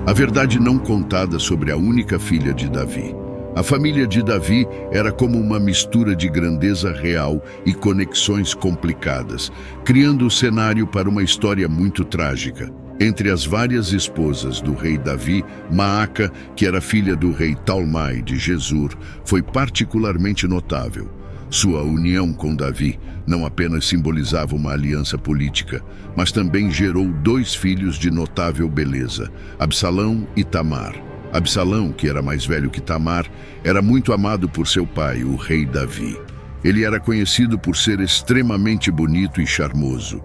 A verdade não contada sobre a única filha de Davi. A família de Davi era como uma mistura de grandeza real e conexões complicadas, criando o cenário para uma história muito trágica. Entre as várias esposas do rei Davi, Maaca, que era filha do rei Talmai de Gesur, foi particularmente notável. Sua união com Davi não apenas simbolizava uma aliança política, mas também gerou 2 filhos de notável beleza, Absalão e Tamar. Absalão, que era mais velho que Tamar, era muito amado por seu pai, o rei Davi. Ele era conhecido por ser extremamente bonito e charmoso.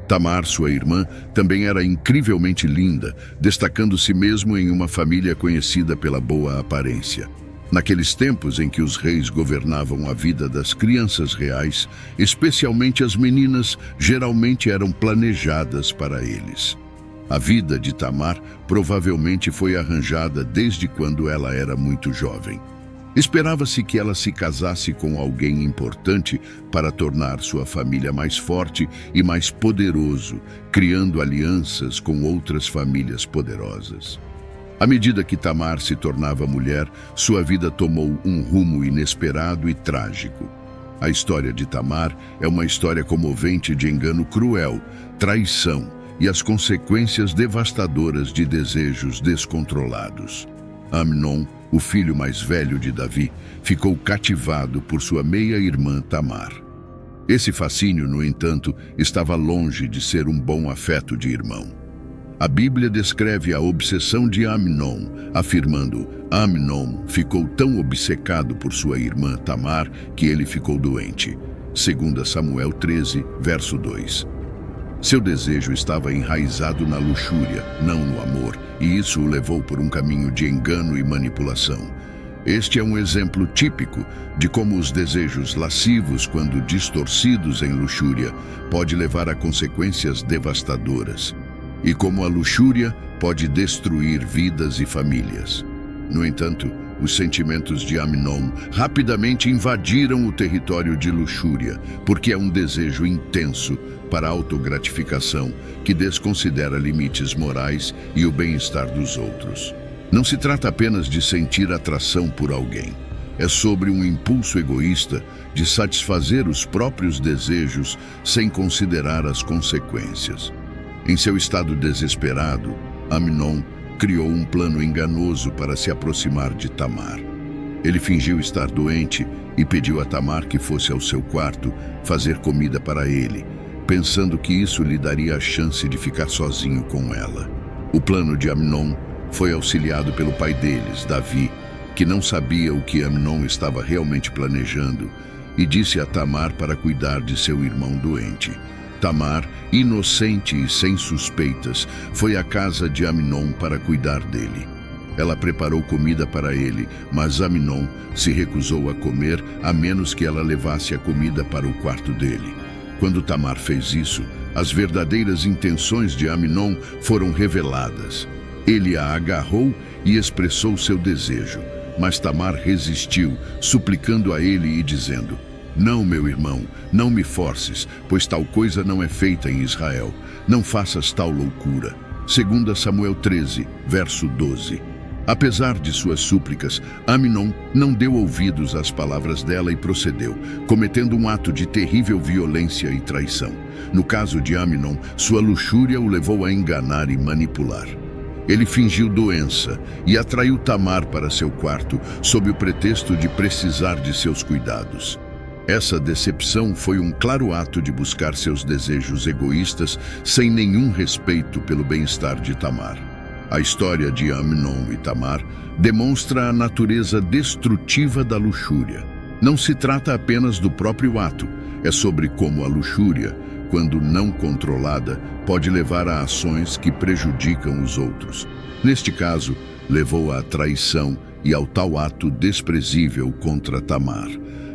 Tamar, sua irmã, também era incrivelmente linda, destacando-se mesmo em uma família conhecida pela boa aparência. Naqueles tempos em que os reis governavam a vida das crianças reais, especialmente as meninas, geralmente eram planejadas para eles. A vida de Tamar provavelmente foi arranjada desde quando ela era muito jovem. Esperava-se que ela se casasse com alguém importante para tornar sua família mais forte e mais poderoso, criando alianças com outras famílias poderosas. À medida que Tamar se tornava mulher, sua vida tomou um rumo inesperado e trágico. A história de Tamar é uma história comovente de engano cruel, traição e as consequências devastadoras de desejos descontrolados. Amnon, o filho mais velho de Davi, ficou cativado por sua meia-irmã Tamar. Esse fascínio, no entanto, estava longe de ser um bom afeto de irmão. A Bíblia descreve a obsessão de Amnon, afirmando: Amnon ficou tão obcecado por sua irmã Tamar que ele ficou doente. 2 Samuel 13, verso 2. Seu desejo estava enraizado na luxúria, não no amor, e isso o levou por um caminho de engano e manipulação. Este é um exemplo típico de como os desejos lascivos, quando distorcidos em luxúria, pode levar a consequências devastadoras, e como a luxúria pode destruir vidas e famílias. No entanto, os sentimentos de Amnon rapidamente invadiram o território de luxúria, porque é um desejo intenso para a autogratificação que desconsidera limites morais e o bem-estar dos outros. Não se trata apenas de sentir atração por alguém. É sobre um impulso egoísta de satisfazer os próprios desejos sem considerar as consequências. Em seu estado desesperado, Amnon criou um plano enganoso para se aproximar de Tamar. Ele fingiu estar doente e pediu a Tamar que fosse ao seu quarto fazer comida para ele, pensando que isso lhe daria a chance de ficar sozinho com ela. O plano de Amnon foi auxiliado pelo pai deles, Davi, que não sabia o que Amnon estava realmente planejando, e disse a Tamar para cuidar de seu irmão doente. Tamar, inocente e sem suspeitas, foi à casa de Amnon para cuidar dele. Ela preparou comida para ele, mas Amnon se recusou a comer, a menos que ela levasse a comida para o quarto dele. Quando Tamar fez isso, as verdadeiras intenções de Amnon foram reveladas. Ele a agarrou e expressou seu desejo, mas Tamar resistiu, suplicando a ele e dizendo: Não, meu irmão, não me forces, pois tal coisa não é feita em Israel. Não faças tal loucura. 2 Samuel 13, verso 12. Apesar de suas súplicas, Amnon não deu ouvidos às palavras dela e procedeu, cometendo um ato de terrível violência e traição. No caso de Amnon, sua luxúria o levou a enganar e manipular. Ele fingiu doença e atraiu Tamar para seu quarto, sob o pretexto de precisar de seus cuidados. Essa decepção foi um claro ato de buscar seus desejos egoístas sem nenhum respeito pelo bem-estar de Tamar. A história de Amnon e Tamar demonstra a natureza destrutiva da luxúria. Não se trata apenas do próprio ato, é sobre como a luxúria, quando não controlada, pode levar a ações que prejudicam os outros. Neste caso, levou à traição e ao tal ato desprezível contra Tamar,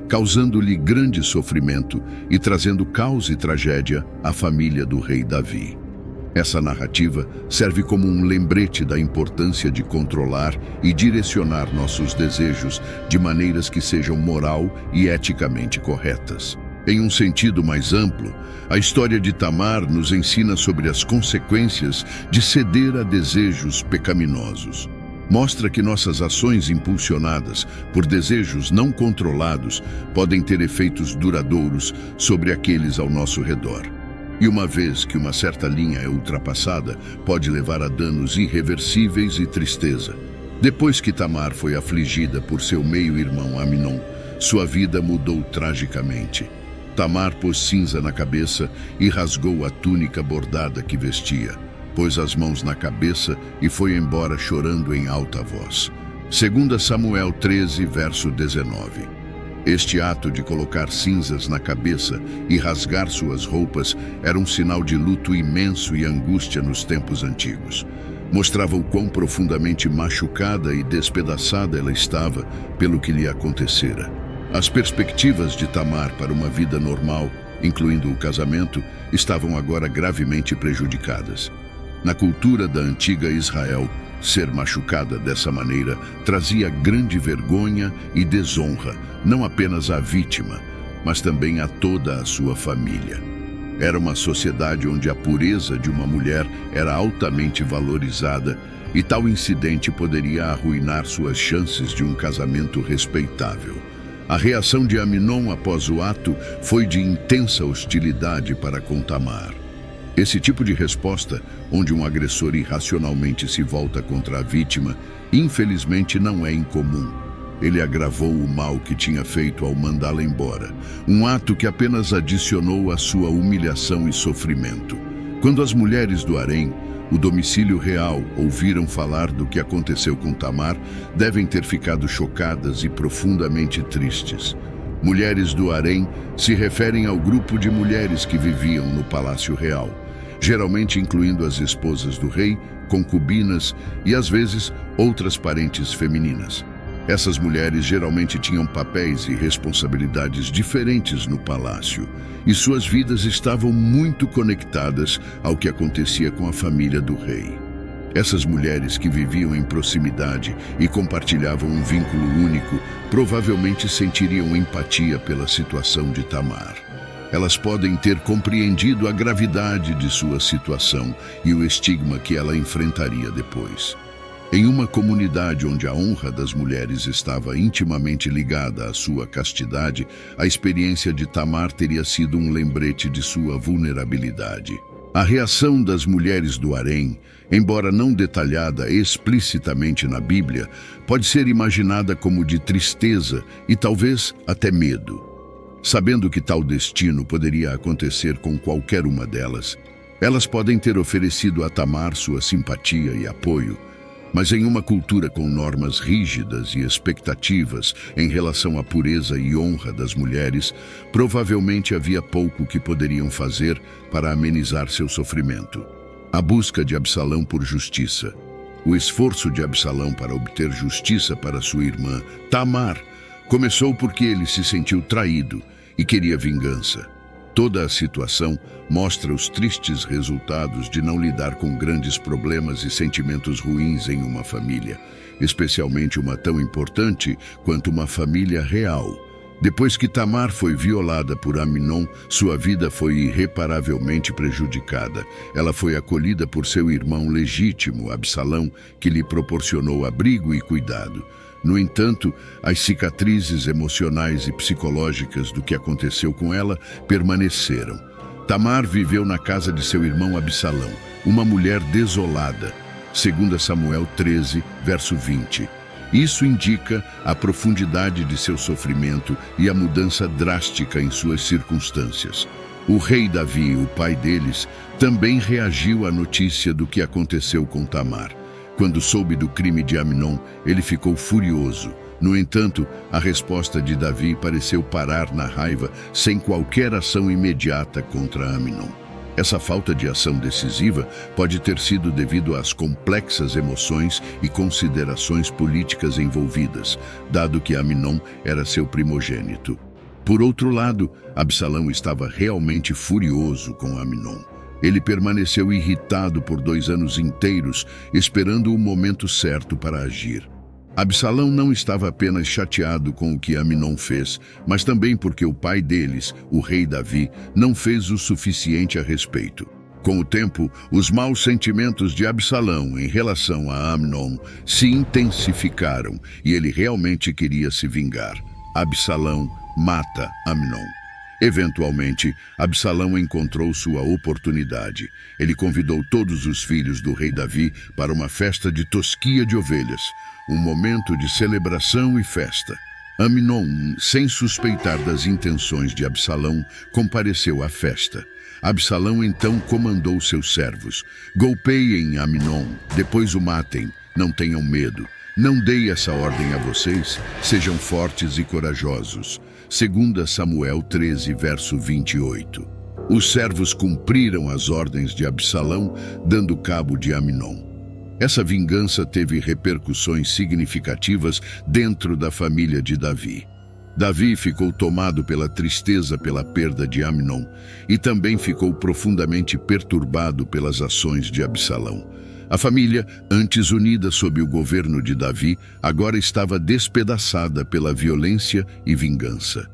causando-lhe grande sofrimento e trazendo caos e tragédia à família do rei Davi. Essa narrativa serve como um lembrete da importância de controlar e direcionar nossos desejos de maneiras que sejam moral e eticamente corretas. Em um sentido mais amplo, a história de Tamar nos ensina sobre as consequências de ceder a desejos pecaminosos. Mostra que nossas ações impulsionadas por desejos não controlados podem ter efeitos duradouros sobre aqueles ao nosso redor. E uma vez que uma certa linha é ultrapassada, pode levar a danos irreversíveis e tristeza. Depois que Tamar foi afligida por seu meio-irmão Amnon, sua vida mudou tragicamente. Tamar pôs cinza na cabeça e rasgou a túnica bordada que vestia. Pôs as mãos na cabeça e foi embora chorando em alta voz. 2 Samuel 13, verso 19. Este ato de colocar cinzas na cabeça e rasgar suas roupas era um sinal de luto imenso e angústia nos tempos antigos. Mostrava o quão profundamente machucada e despedaçada ela estava pelo que lhe acontecera. As perspectivas de Tamar para uma vida normal, incluindo o casamento, estavam agora gravemente prejudicadas. Na cultura da antiga Israel, ser machucada dessa maneira trazia grande vergonha e desonra, não apenas à vítima, mas também a toda a sua família. Era uma sociedade onde a pureza de uma mulher era altamente valorizada e tal incidente poderia arruinar suas chances de um casamento respeitável. A reação de Amnon após o ato foi de intensa hostilidade para com Tamar. Esse tipo de resposta, onde um agressor irracionalmente se volta contra a vítima, infelizmente não é incomum. Ele agravou o mal que tinha feito ao mandá-la embora, um ato que apenas adicionou à sua humilhação e sofrimento. Quando as mulheres do harém, o domicílio real, ouviram falar do que aconteceu com Tamar, devem ter ficado chocadas e profundamente tristes. Mulheres do harém se referem ao grupo de mulheres que viviam no palácio real, geralmente incluindo as esposas do rei, concubinas e, às vezes, outras parentes femininas. Essas mulheres geralmente tinham papéis e responsabilidades diferentes no palácio, e suas vidas estavam muito conectadas ao que acontecia com a família do rei. Essas mulheres que viviam em proximidade e compartilhavam um vínculo único, provavelmente sentiriam empatia pela situação de Tamar. Elas podem ter compreendido a gravidade de sua situação e o estigma que ela enfrentaria depois. Em uma comunidade onde a honra das mulheres estava intimamente ligada à sua castidade, a experiência de Tamar teria sido um lembrete de sua vulnerabilidade. A reação das mulheres do harém, embora não detalhada explicitamente na Bíblia, pode ser imaginada como de tristeza e talvez até medo. Sabendo que tal destino poderia acontecer com qualquer uma delas, elas podem ter oferecido a Tamar sua simpatia e apoio, mas em uma cultura com normas rígidas e expectativas em relação à pureza e honra das mulheres, provavelmente havia pouco que poderiam fazer para amenizar seu sofrimento. A busca de Absalão por justiça. O esforço de Absalão para obter justiça para sua irmã, Tamar, começou porque ele se sentiu traído e queria vingança. Toda a situação mostra os tristes resultados de não lidar com grandes problemas e sentimentos ruins em uma família, especialmente uma tão importante quanto uma família real. Depois que Tamar foi violada por Amnon, sua vida foi irreparavelmente prejudicada. Ela foi acolhida por seu irmão legítimo, Absalão, que lhe proporcionou abrigo e cuidado. No entanto, as cicatrizes emocionais e psicológicas do que aconteceu com ela permaneceram. Tamar viveu na casa de seu irmão Absalão, uma mulher desolada. 2 Samuel 13, verso 20. Isso indica a profundidade de seu sofrimento e a mudança drástica em suas circunstâncias. O rei Davi, o pai deles, também reagiu à notícia do que aconteceu com Tamar. Quando soube do crime de Amnon, ele ficou furioso. No entanto, a resposta de Davi pareceu parar na raiva, sem qualquer ação imediata contra Amnon. Essa falta de ação decisiva pode ter sido devido às complexas emoções e considerações políticas envolvidas, dado que Amnon era seu primogênito. Por outro lado, Absalão estava realmente furioso com Amnon. Ele permaneceu irritado por 2 anos inteiros, esperando o momento certo para agir. Absalão não estava apenas chateado com o que Amnon fez, mas também porque o pai deles, o rei Davi, não fez o suficiente a respeito. Com o tempo, os maus sentimentos de Absalão em relação a Amnon se intensificaram e ele realmente queria se vingar. Absalão mata Amnon. Eventualmente, Absalão encontrou sua oportunidade. Ele convidou todos os filhos do rei Davi para uma festa de tosquia de ovelhas, um momento de celebração e festa. Amnon, sem suspeitar das intenções de Absalão, compareceu à festa. Absalão então comandou seus servos: golpeiem Amnon, depois o matem, não tenham medo. Não dei essa ordem a vocês, sejam fortes e corajosos. 2 Samuel 13, verso 28. Os servos cumpriram as ordens de Absalão, dando cabo de Amnon. Essa vingança teve repercussões significativas dentro da família de Davi. Davi ficou tomado pela tristeza pela perda de Amnon e também ficou profundamente perturbado pelas ações de Absalão. A família, antes unida sob o governo de Davi, agora estava despedaçada pela violência e vingança.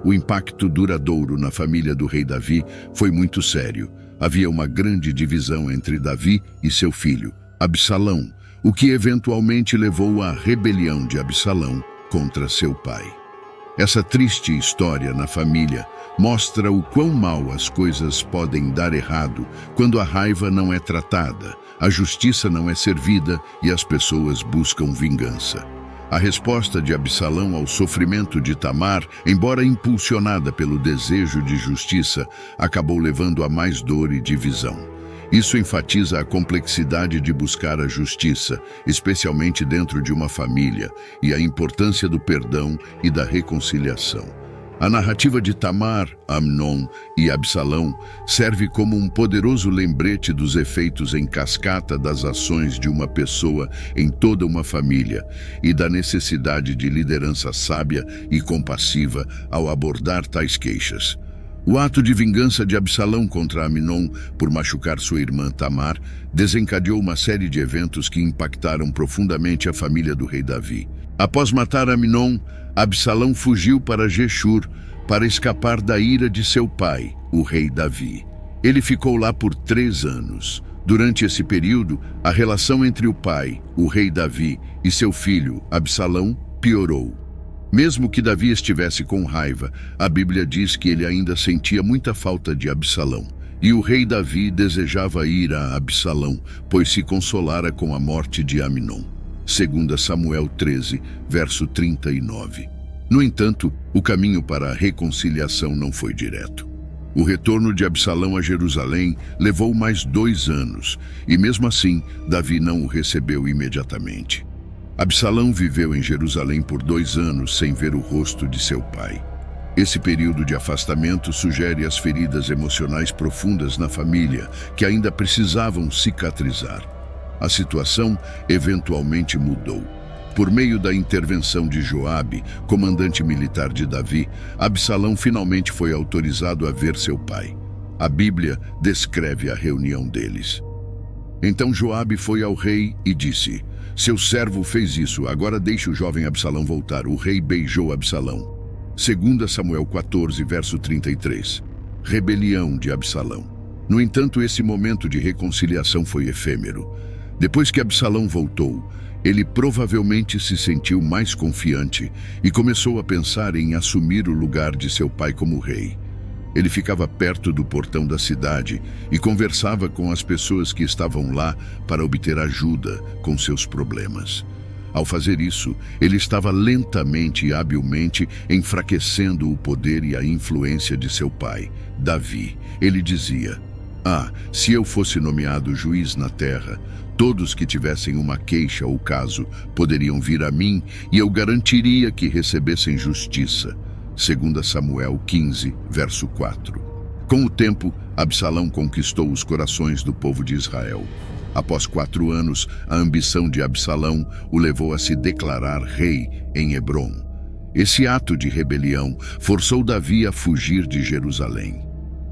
O impacto duradouro na família do rei Davi foi muito sério. Havia uma grande divisão entre Davi e seu filho, Absalão, o que eventualmente levou à rebelião de Absalão contra seu pai. Essa triste história na família mostra o quão mal as coisas podem dar errado quando a raiva não é tratada, a justiça não é servida e as pessoas buscam vingança. A resposta de Absalão ao sofrimento de Tamar, embora impulsionada pelo desejo de justiça, acabou levando a mais dor e divisão. Isso enfatiza a complexidade de buscar a justiça, especialmente dentro de uma família, e a importância do perdão e da reconciliação. A narrativa de Tamar, Amnon e Absalão serve como um poderoso lembrete dos efeitos em cascata das ações de uma pessoa em toda uma família e da necessidade de liderança sábia e compassiva ao abordar tais queixas. O ato de vingança de Absalão contra Amnon por machucar sua irmã Tamar desencadeou uma série de eventos que impactaram profundamente a família do rei Davi. Após matar Amnon, Absalão fugiu para Geshur para escapar da ira de seu pai, o rei Davi. Ele ficou lá por 3 anos. Durante esse período, a relação entre o pai, o rei Davi, e seu filho, Absalão, piorou. Mesmo que Davi estivesse com raiva, a Bíblia diz que ele ainda sentia muita falta de Absalão. E o rei Davi desejava ir a Absalão, pois se consolara com a morte de Amnon. 2 Samuel 13, verso 39. No entanto, o caminho para a reconciliação não foi direto. O retorno de Absalão a Jerusalém levou mais 2 anos, e mesmo assim, Davi não o recebeu imediatamente. Absalão viveu em Jerusalém por 2 anos sem ver o rosto de seu pai. Esse período de afastamento sugere as feridas emocionais profundas na família que ainda precisavam cicatrizar. A situação eventualmente mudou. Por meio da intervenção de Joabe, comandante militar de Davi, Absalão finalmente foi autorizado a ver seu pai. A Bíblia descreve a reunião deles. Então Joabe foi ao rei e disse: "Seu servo fez isso, agora deixe o jovem Absalão voltar." O rei beijou Absalão. 2 Samuel 14, verso 33. Rebelião de Absalão. No entanto, esse momento de reconciliação foi efêmero. Depois que Absalão voltou, ele provavelmente se sentiu mais confiante e começou a pensar em assumir o lugar de seu pai como rei. Ele ficava perto do portão da cidade e conversava com as pessoas que estavam lá para obter ajuda com seus problemas. Ao fazer isso, ele estava lentamente e habilmente enfraquecendo o poder e a influência de seu pai, Davi. Ele dizia: se eu fosse nomeado juiz na terra, todos que tivessem uma queixa ou caso poderiam vir a mim e eu garantiria que recebessem justiça." 2 Samuel 15, verso 4. Com o tempo, Absalão conquistou os corações do povo de Israel. Após 4 anos, a ambição de Absalão o levou a se declarar rei em Hebrom. Esse ato de rebelião forçou Davi a fugir de Jerusalém.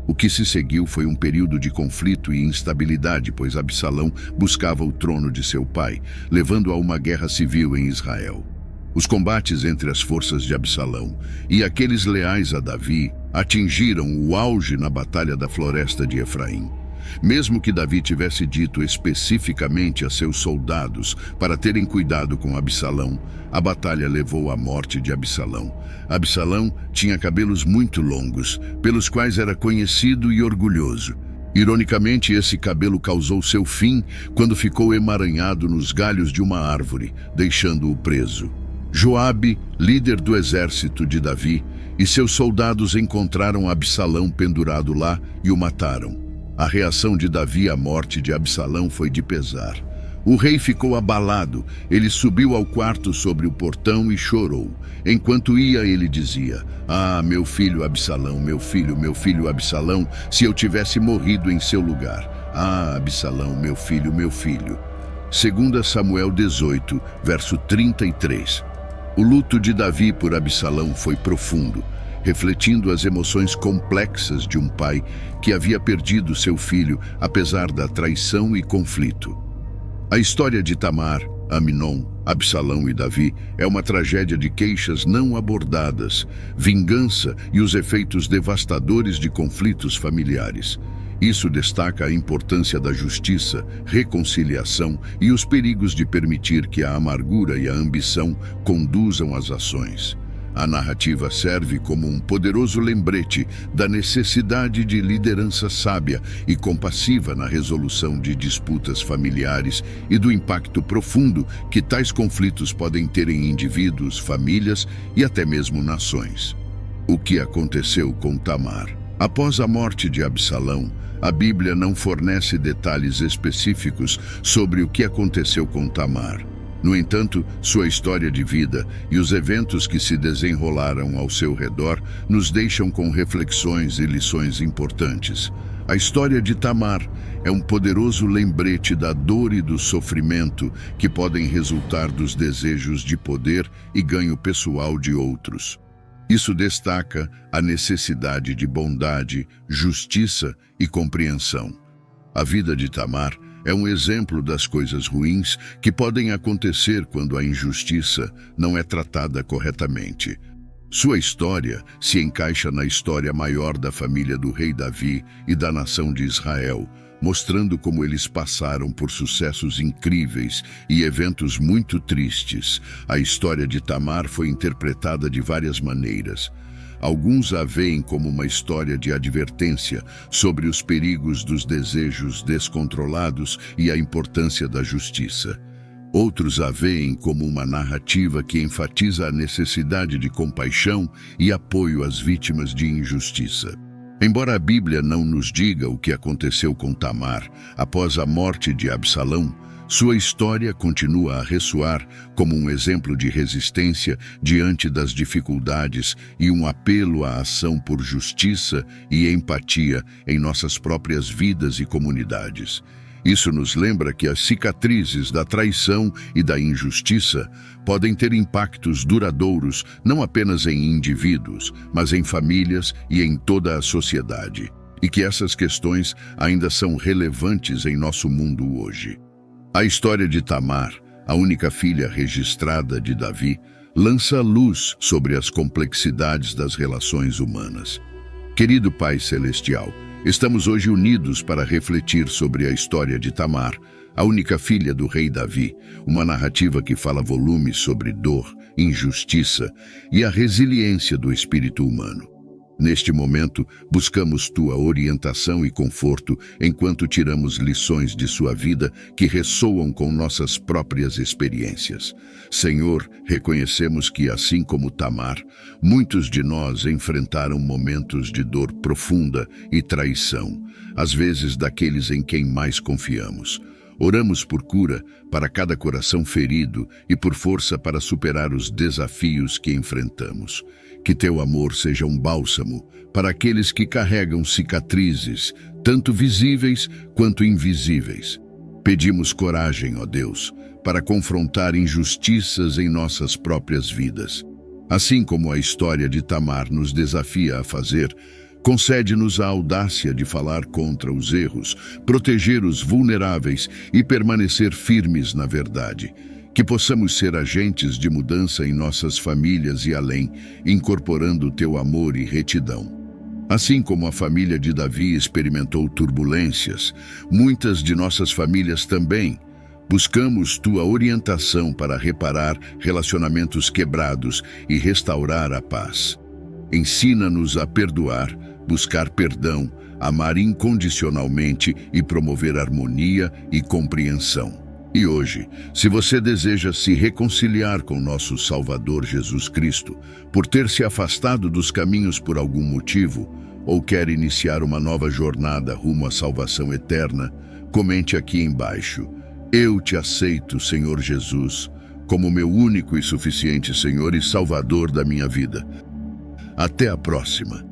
O que se seguiu foi um período de conflito e instabilidade, pois Absalão buscava o trono de seu pai, levando a uma guerra civil em Israel. Os combates entre as forças de Absalão e aqueles leais a Davi atingiram o auge na Batalha da Floresta de Efraim. Mesmo que Davi tivesse dito especificamente a seus soldados para terem cuidado com Absalão, a batalha levou à morte de Absalão. Absalão tinha cabelos muito longos, pelos quais era conhecido e orgulhoso. Ironicamente, esse cabelo causou seu fim quando ficou emaranhado nos galhos de uma árvore, deixando-o preso. Joabe, líder do exército de Davi, e seus soldados encontraram Absalão pendurado lá e o mataram. A reação de Davi à morte de Absalão foi de pesar. O rei ficou abalado. Ele subiu ao quarto sobre o portão e chorou. Enquanto ia, ele dizia: "Ah, meu filho Absalão, meu filho Absalão, se eu tivesse morrido em seu lugar. Ah, Absalão, meu filho, meu filho." 2 Samuel 18, verso 33. O luto de Davi por Absalão foi profundo, refletindo as emoções complexas de um pai que havia perdido seu filho apesar da traição e conflito. A história de Tamar, Amnon, Absalão e Davi é uma tragédia de queixas não abordadas, vingança e os efeitos devastadores de conflitos familiares. Isso destaca a importância da justiça, reconciliação e os perigos de permitir que a amargura e a ambição conduzam as ações. A narrativa serve como um poderoso lembrete da necessidade de liderança sábia e compassiva na resolução de disputas familiares e do impacto profundo que tais conflitos podem ter em indivíduos, famílias e até mesmo nações. O que aconteceu com Tamar? Após a morte de Absalão, a Bíblia não fornece detalhes específicos sobre o que aconteceu com Tamar. No entanto, sua história de vida e os eventos que se desenrolaram ao seu redor nos deixam com reflexões e lições importantes. A história de Tamar é um poderoso lembrete da dor e do sofrimento que podem resultar dos desejos de poder e ganho pessoal de outros. Isso destaca a necessidade de bondade, justiça e compreensão. A vida de Tamar é um exemplo das coisas ruins que podem acontecer quando a injustiça não é tratada corretamente. Sua história se encaixa na história maior da família do rei Davi e da nação de Israel, mostrando como eles passaram por sucessos incríveis e eventos muito tristes. A história de Tamar foi interpretada de várias maneiras. Alguns a veem como uma história de advertência sobre os perigos dos desejos descontrolados e a importância da justiça. Outros a veem como uma narrativa que enfatiza a necessidade de compaixão e apoio às vítimas de injustiça. Embora a Bíblia não nos diga o que aconteceu com Tamar após a morte de Absalão, sua história continua a ressoar como um exemplo de resistência diante das dificuldades e um apelo à ação por justiça e empatia em nossas próprias vidas e comunidades. Isso nos lembra que as cicatrizes da traição e da injustiça podem ter impactos duradouros não apenas em indivíduos, mas em famílias e em toda a sociedade, e que essas questões ainda são relevantes em nosso mundo hoje. A história de Tamar, a única filha registrada de Davi, lança luz sobre as complexidades das relações humanas. Querido Pai Celestial, estamos hoje unidos para refletir sobre a história de Tamar, a única filha do rei Davi, uma narrativa que fala volumes sobre dor, injustiça e a resiliência do espírito humano. Neste momento, buscamos tua orientação e conforto enquanto tiramos lições de sua vida que ressoam com nossas próprias experiências. Senhor, reconhecemos que, assim como Tamar, muitos de nós enfrentaram momentos de dor profunda e traição, às vezes daqueles em quem mais confiamos. Oramos por cura para cada coração ferido e por força para superar os desafios que enfrentamos. Que teu amor seja um bálsamo para aqueles que carregam cicatrizes, tanto visíveis quanto invisíveis. Pedimos coragem, ó Deus, para confrontar injustiças em nossas próprias vidas. Assim como a história de Tamar nos desafia a fazer, Concede-nos a audácia de falar contra os erros, proteger os vulneráveis e permanecer firmes na verdade. Que possamos ser agentes de mudança em nossas famílias e além, incorporando teu amor e retidão. Assim como a família de Davi experimentou turbulências, muitas de nossas famílias também. Buscamos tua orientação para reparar relacionamentos quebrados e restaurar a paz. Ensina-nos a perdoar, buscar perdão, amar incondicionalmente e promover harmonia e compreensão. E hoje, se você deseja se reconciliar com nosso Salvador Jesus Cristo, por ter se afastado dos caminhos por algum motivo, ou quer iniciar uma nova jornada rumo à salvação eterna, comente aqui embaixo: eu te aceito, Senhor Jesus, como meu único e suficiente Senhor e Salvador da minha vida. Até a próxima.